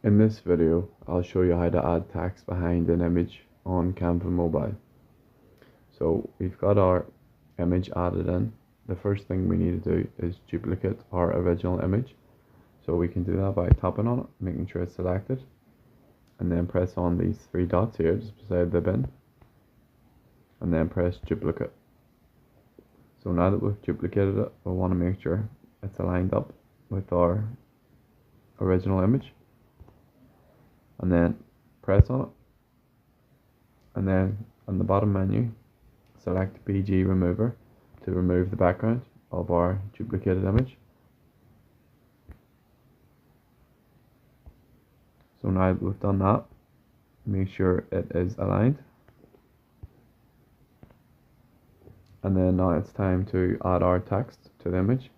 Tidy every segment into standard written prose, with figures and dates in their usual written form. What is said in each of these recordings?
In this video, I'll show you how to add text behind an image on Canva mobile. So we've got our image added in. The first thing we need to do is duplicate our original image. So we can do that by tapping on it, making sure it's selected, and then press on these three dots here just beside the bin, and then press duplicate. So now that we've duplicated it, we want to make sure it's aligned up with our original image, and then press on it, and then on the bottom menu select BG remover to remove the background of our duplicated image. So now that we've done that, make sure it is aligned, and then now it's time to add our text to the image.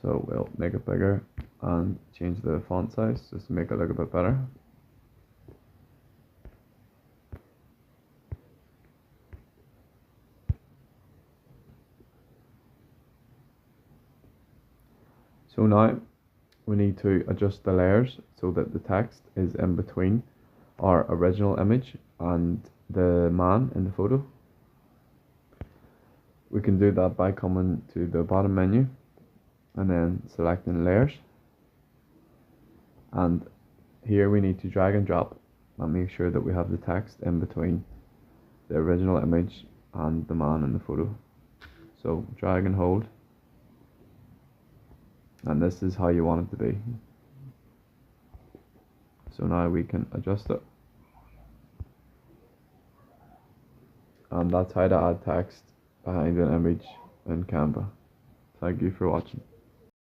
So we'll make it bigger and change the font size just to make it look a bit better. So now we need to adjust the layers so that the text is in between our original image and the man in the photo. We can do that by coming to the bottom menu and then selecting layers, and here we need to drag and drop and make sure that we have the text in between the original image and the man in the photo. So drag and hold, and this is how you want it to be. So now we can adjust it, and that's how to add text behind an image in Canva. Thank you for watching.